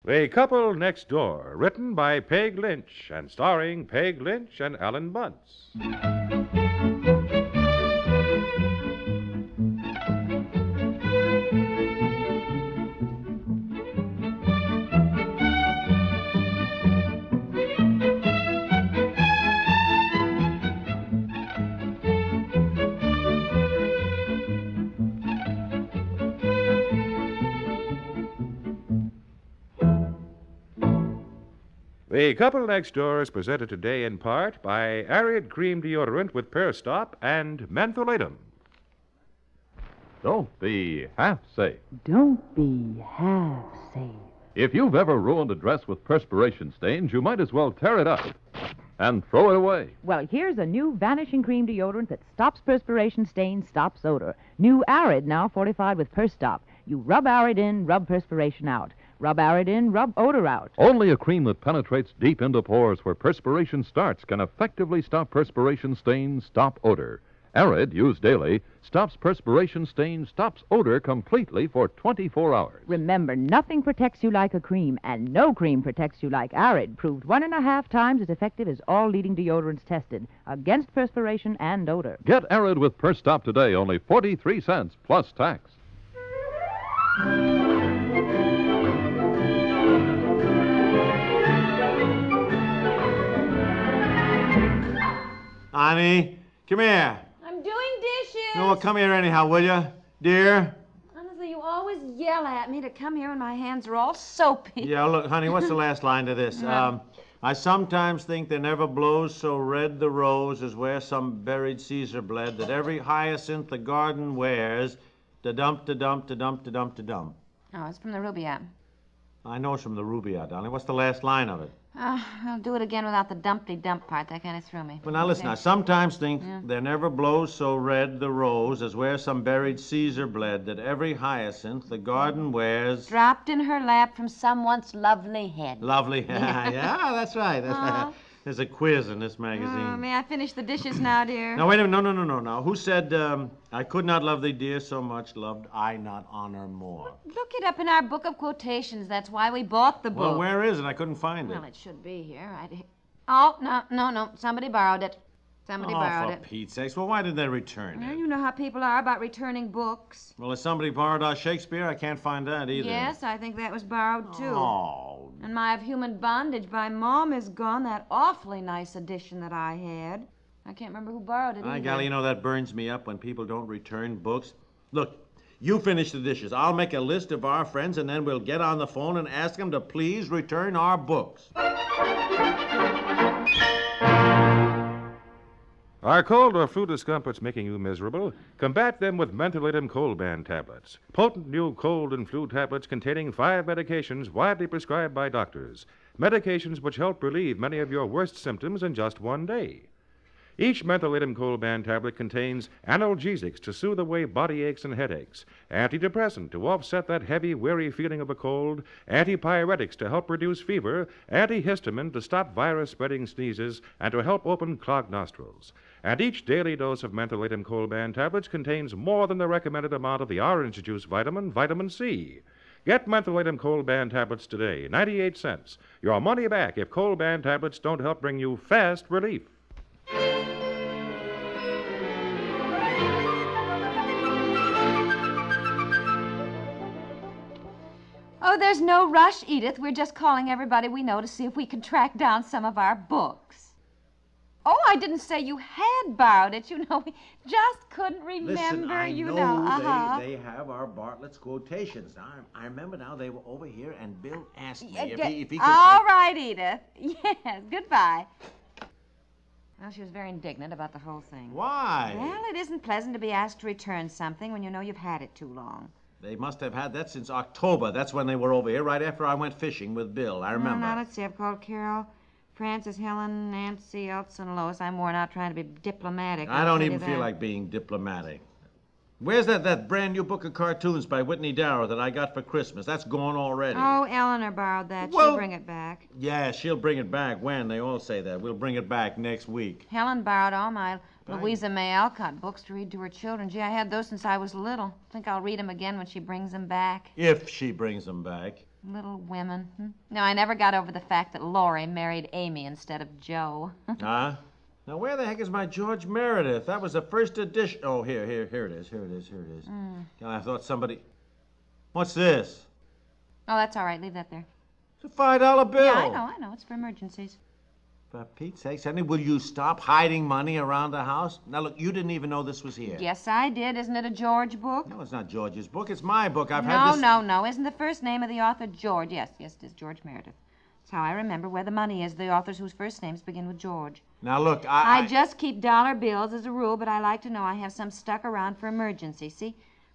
The Couple Next Door, written by Peg Lynch and starring Peg Lynch and Alan Bunce. The Couple Next Door is presented today in part by Arid Cream Deodorant with Pear Stop and Mentholatum. Don't be half safe. Don't be half safe. If you've ever ruined a dress with perspiration stains, you might as well tear it up and throw it away. Well, here's a new Vanishing Cream Deodorant that stops perspiration stains, stops odor. New Arid, now fortified with Pear Stop. You rub Arid in, rub perspiration out. Rub Arid in, rub odor out. Only a cream that penetrates deep into pores where perspiration starts can effectively stop perspiration stains, stop odor. Arid, used daily, stops perspiration stains, stops odor completely for 24 hours. Remember, nothing protects you like a cream, and no cream protects you like Arid, proved 1.5 times as effective as all leading deodorants tested against perspiration and odor. Get Arid with Pear Stop today, only 43 cents plus tax. Honey, come here. I'm doing dishes. No, well, come here anyhow, will you, dear? Honestly, you always yell at me to come here when my hands are all soapy. Yeah, look, honey, what's the last line to this? I sometimes think there never blows so red the rose as where some buried Caesar bled, that every hyacinth the garden wears, da-dump, da-dump, da-dump, da-dump, da-dump. Oh, it's from the Rubaiyat. I know it's from the Rubaiyat, darling. What's the last line of it? I'll do it again without the dumpty-dump part. That kind of threw me. Well, now listen, I sometimes think there never blows so red the rose as where some buried Caesar bled, that every hyacinth the garden wears... Dropped in her lap from some once lovely head. Lovely. Yeah, that's right. There's a quiz in this magazine. May I finish the dishes now, dear? Now, wait a minute. No. Now, who said, I could not love thee, dear, so much loved I not honor more? Look it up in our book of quotations. That's why we bought the book. Well, where is it? I couldn't find it. Well, it should be here. Oh, no. Somebody borrowed it. Somebody borrowed for Pete's sakes. Well, why did they return Well, it? you know how people are about returning books. Well, if somebody borrowed our Shakespeare, I can't find that either. Yes, I think that was borrowed, too. Oh. And my Of Human Bondage by Mom is gone, that awfully nice edition that I had. I can't remember who borrowed it either. Golly, you know, that burns me up when people don't return books. Look, you finish the dishes. I'll make a list of our friends, and then we'll get on the phone and ask them to please return our books. Are cold or flu discomforts making you miserable? Combat them with Mentholatum Cold Band tablets. Potent new cold and flu tablets containing 5 medications widely prescribed by doctors. Medications which help relieve many of your worst symptoms in just one day. Each Mentholatum Cold Band tablet contains analgesics to soothe away body aches and headaches, antidepressant to offset that heavy, weary feeling of a cold, antipyretics to help reduce fever, antihistamine to stop virus-spreading sneezes, and to help open clogged nostrils. And each daily dose of Mentholatum Cold Band tablets contains more than the recommended amount of the orange juice vitamin C. Get Mentholatum Cold Band tablets today, 98 cents. Your money back if Cold Band tablets don't help bring you fast relief. Oh, there's no rush, Edith. We're just calling everybody we know to see if we can track down some of our books. Oh, I didn't say you had borrowed it. You know, we just couldn't remember. Listen, I you know they have our Bartlett's quotations. Now, I remember now they were over here, and Bill asked me if he could... All right, Edith. Yes, goodbye. Well, she was very indignant about the whole thing. Why? Well, it isn't pleasant to be asked to return something when you know you've had it too long. They must have had that since October. That's when they were over here, right after I went fishing with Bill. I remember. Now, let's see. I've called Carol, Frances, Helen, Nancy, Elsa, and Lois. I'm worn out trying to be diplomatic. I don't even feel like being diplomatic. Where's that brand new book of cartoons by Whitney Darrow that I got for Christmas? That's gone already. Oh, Eleanor borrowed that. Well, She'll bring it back. Yeah, she'll bring it back. When? They all say that. We'll bring it back next week. Helen borrowed all my Louisa May Alcott books to read to her children. Gee, I had those since I was little. Think I'll read them again when she brings them back. If she brings them back. Little Women. No, I never got over the fact that Laurie married Amy instead of Joe. Huh? Now, where the heck is my George Meredith? That was the first edition. Oh, here it is. I thought somebody... What's this? Oh, that's all right. Leave that there. It's a $5 bill. Yeah, I know. It's for emergencies. For Pete's sake, Sonny, will you stop hiding money around the house? Now, look, you didn't even know this was here. Yes, I did. Isn't it a George book? No, it's not George's book. It's my book. I've had this... No. Isn't the first name of the author George? Yes, it is George Meredith. That's how I remember where the money is, the authors whose first names begin with George. Now, look, I just keep dollar bills as a rule, but I like to know I have some stuck around for emergency. See?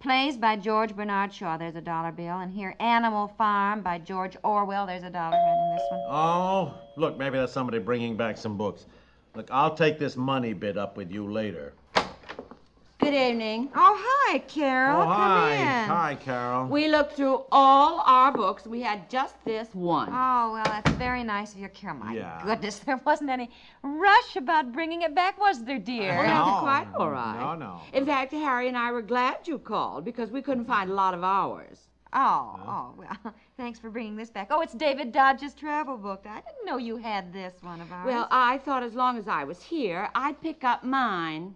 Plays by George Bernard Shaw, there's a dollar bill. And here, Animal Farm by George Orwell, there's a dollar right in this one. Oh, look, maybe that's somebody bringing back some books. Look, I'll take this money bit up with you later. Good evening. Oh, hi, Carol. Oh, hi. Come in. Hi, Carol. We looked through all our books. We had just this one. Oh, well, that's very nice of you, Carol. My Yeah. goodness, there wasn't any rush about bringing it back, was there, dear? Oh, that's quite all right. No. In fact, Harry and I were glad you called because we couldn't find a lot of ours. Oh, well, thanks for bringing this back. Oh, it's David Dodge's travel book. I didn't know you had this one of ours. Well, I thought as long as I was here, I'd pick up mine.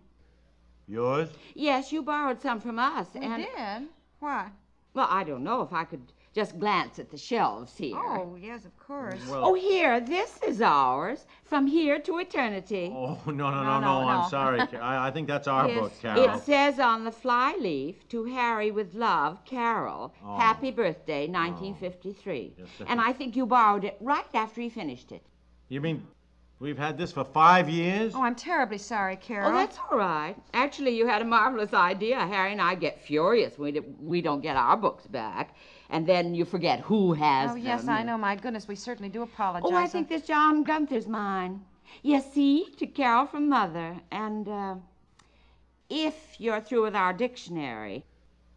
Yours? Yes, you borrowed some from us. We did? Why? Well, I don't know if I could just glance at the shelves here. Oh, yes, of course. Well, Oh, here, this is ours. From here to eternity. Oh, no, No. I'm sorry. I think that's our Yes. book, Carol. It says on the flyleaf, to Harry with love, Carol. Oh. Happy birthday, 1953. Yes, And I think you borrowed it right after he finished it. You mean we've had this for 5 years? Oh, I'm terribly sorry, Carol. Oh, that's all right. Actually, you had a marvelous idea. Harry and I get furious when we don't get our books back. And then you forget who has them. Oh, yes, I know. My goodness, we certainly do apologize. Oh, I think this John Gunther's mine. Yes, see, to Carol from Mother. And, if you're through with our dictionary.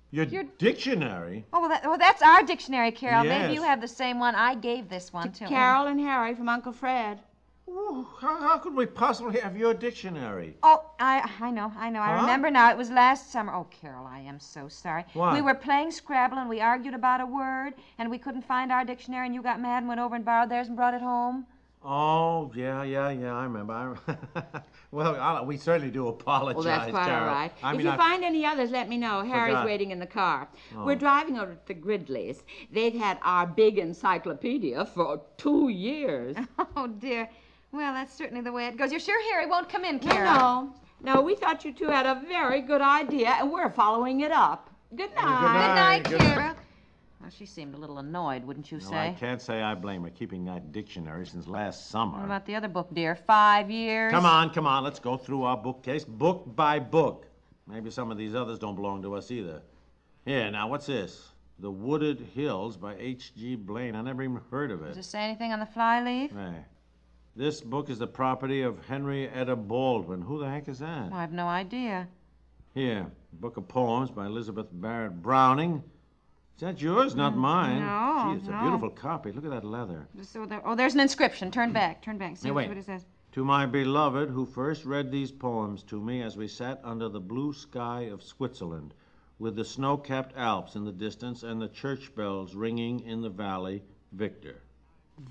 Your dictionary? Oh, that's our dictionary, Carol. Yes. Maybe you have the same one. I gave this one to him. Carol and Harry from Uncle Fred. Ooh, how could we possibly have your dictionary? Oh, I know. I Huh? remember now. It was last summer. Oh, Carol, I am so sorry. What? We were playing Scrabble, and we argued about a word, and we couldn't find our dictionary, and you got mad and went over and borrowed theirs and brought it home. Oh, yeah, I remember. Well, we certainly do apologize, Well, that's quite Carol. all right. I If mean, you find any others, let me know. Harry's Forgot. waiting in the car. Oh. We're driving over to the Gridleys. They've had our big encyclopedia for 2 years. Oh, dear. Well, that's certainly the way it goes. You're sure Harry won't come in, Carol? No, we thought you two had a very good idea, and we're following it up. Good night. Good night, Carol. Well, she seemed a little annoyed, wouldn't you No, say? I can't say I blame her keeping that dictionary since last summer. What about the other book, dear? 5 years? Come on. Let's go through our bookcase book by book. Maybe some of these others don't belong to us either. Here, now, what's this? The Wooded Hills by H.G. Blaine. I never even heard of Does it. it say anything on the flyleaf? Hey. This book is the property of Henrietta Baldwin. Who the heck is that? Well, I have no idea. Here, Book of Poems by Elizabeth Barrett Browning. Is that yours? Not mine. no, Gee, it's a no. beautiful copy. Look at that leather. There's an inscription. Turn back. See Hey, wait. what it says. To my beloved who first read these poems to me as we sat under the blue sky of Switzerland, with the snow-capped Alps in the distance and the church bells ringing in the valley, Victor.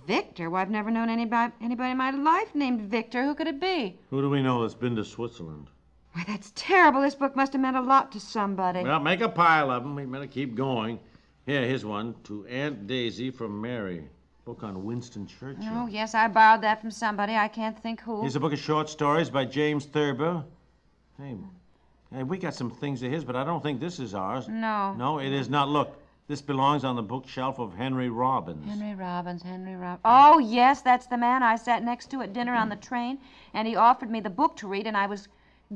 Victor? Well, I've never known anybody in my life named Victor. Who could it be? Who do we know that's been to Switzerland? Why, that's terrible. This book must have meant a lot to somebody. Well, make a pile of them. We better keep going. Here's one. To Aunt Daisy from Mary. Book on Winston Churchill. Oh, yes, I borrowed that from somebody. I can't think who. Here's a book of short stories by James Thurber. Hey, we got some things of his, but I don't think this is ours. No. No, it is not. Look, this belongs on the bookshelf of Henry Robbins. Henry Robbins. Oh, yes, that's the man I sat next to at dinner on the train, and he offered me the book to read, and I was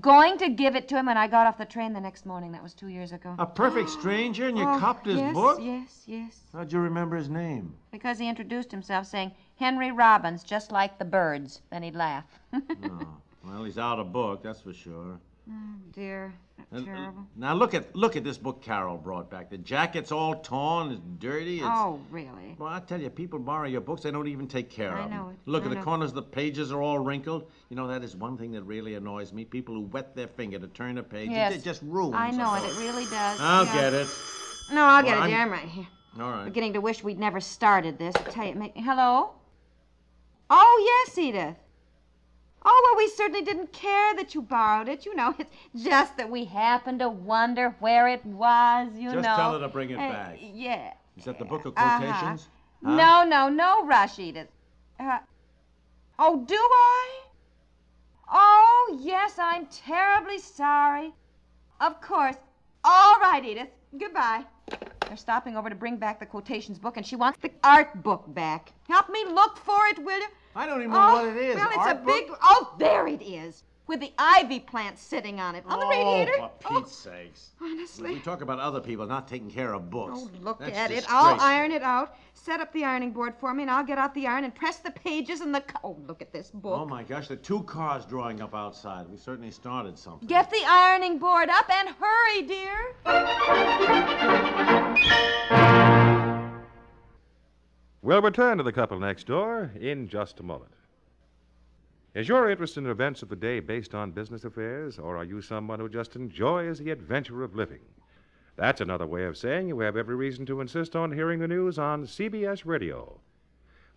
going to give it to him when I got off the train the next morning. That was 2 years ago. A perfect stranger, and you copped his yes, book? Yes. How'd you remember his name? Because he introduced himself saying, Henry Robbins, just like the birds. Then he'd laugh. Oh, well, he's out of book, that's for sure. Oh, dear. That's terrible. Now look at this book Carol brought back. The jacket's all torn, it's dirty. Oh, really? Well, I tell you, people borrow your books, they don't even take care of them. I know it. Look, at the corners of the pages are all wrinkled. You know, that is one thing that really annoys me. People who wet their finger to turn a page. Yes. It just ruins I know them. it really does. I'll get it. No, I'll get Well, it, dear. I'm right here. All right. Beginning to wish we'd never started this. I tell you, hello? Oh, yes, Edith. Oh, well, we certainly didn't care that you borrowed it. You know, it's just that we happened to wonder where it was, you know. Just tell her to bring it back. Yeah. Is that the book of quotations? Huh? No rush, Edith. Oh, do I? Oh, yes, I'm terribly sorry. Of course. All right, Edith. Goodbye. They're stopping over to bring back the quotations book, and she wants the art book back. Help me look for it, will you? I don't even know what it is. Well, it's Art a book? big... Oh, there it is. With the ivy plant sitting on it. On the radiator. Oh, for Pete's sakes. Honestly. We talk about other people not taking care of books. Oh, look That's at it. disgraceful. I'll iron it out. Set up the ironing board for me, and I'll get out the iron and press the pages and the... Oh, look at this book. Oh, my gosh, there are 2 cars drawing up outside. We certainly started something. Get the ironing board up and hurry, dear. We'll return to the couple next door in just a moment. Is your interest in events of the day based on business affairs, or are you someone who just enjoys the adventure of living? That's another way of saying you have every reason to insist on hearing the news on CBS Radio.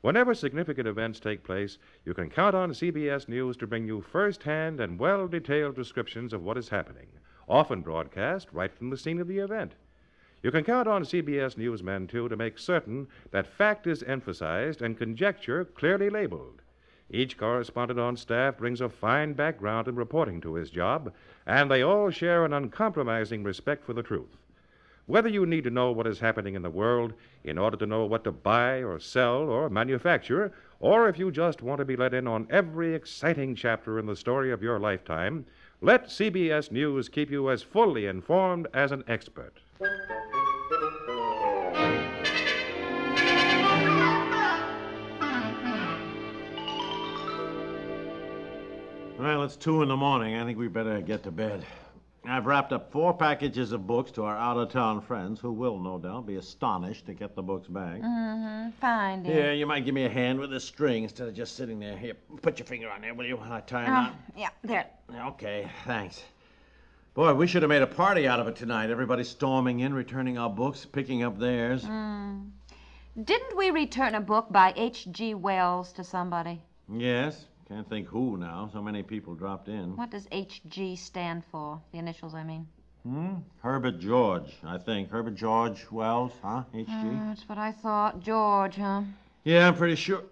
Whenever significant events take place, you can count on CBS News to bring you first-hand and well-detailed descriptions of what is happening, often broadcast right from the scene of the event. You can count on CBS newsmen, too, to make certain that fact is emphasized and conjecture clearly labeled. Each correspondent on staff brings a fine background in reporting to his job, and they all share an uncompromising respect for the truth. Whether you need to know what is happening in the world in order to know what to buy or sell or manufacture, or if you just want to be let in on every exciting chapter in the story of your lifetime, let CBS News keep you as fully informed as an expert. Well, it's 2 in the morning. I think we better get to bed. I've wrapped up 4 packages of books to our out-of-town friends who will, no doubt, be astonished to get the books back. Mm-hmm. Fine, dear. Here, you might give me a hand with this string instead of just sitting there. Here, put your finger on there, will you, while I tie a knot? Yeah, there. Okay, thanks. Boy, we should have made a party out of it tonight. Everybody storming in, returning our books, picking up theirs. Didn't we return a book by H.G. Wells to somebody? Yes. Can't think who now. So many people dropped in. What does H.G. stand for? The initials, I mean. Herbert George, I think. Herbert George Wells, huh? H.G.? That's what I thought. George, huh? Yeah, I'm pretty sure.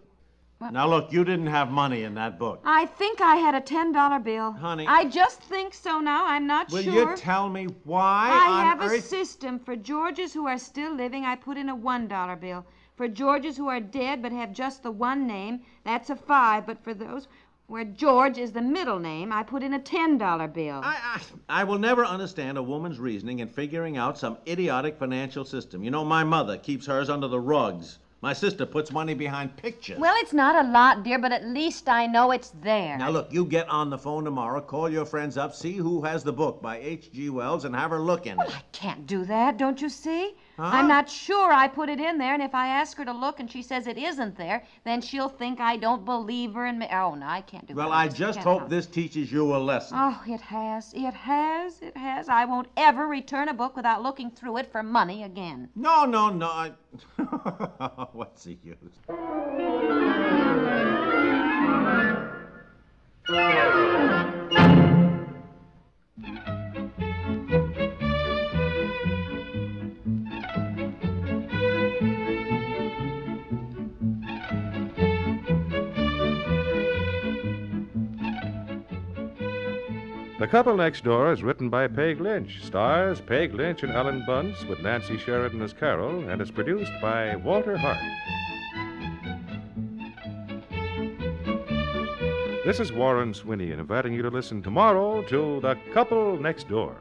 What? Now, look, you didn't have money in that book. I think I had a $10 bill. Honey. I just think so now. I'm not Will sure. you tell me why I on have a earth... system. For Georges who are still living, I put in a $1 bill. For Georges who are dead but have just the one name, that's a 5. But for those where George is the middle name, I put in a $10 bill. I will never understand a woman's reasoning in figuring out some idiotic financial system. You know, my mother keeps hers under the rugs. My sister puts money behind pictures. Well, it's not a lot, dear, but at least I know it's there. Now, look, you get on the phone tomorrow, call your friends up, see who has the book by H.G. Wells, and have her look in it. I can't do that, don't you see? Huh? I'm not sure I put it in there, and if I ask her to look and she says it isn't there, then she'll think I don't believe her and... Oh, no, I can't do that. Well, I just hope this teaches you a lesson. Oh, it has. It has. It has. I won't ever return a book without looking through it for money again. No. What's the use? The Couple Next Door is written by Peg Lynch, stars Peg Lynch and Ellen Bunce with Nancy Sheridan as Carol, and is produced by Walter Hart. This is Warren Swinney inviting you to listen tomorrow to The Couple Next Door.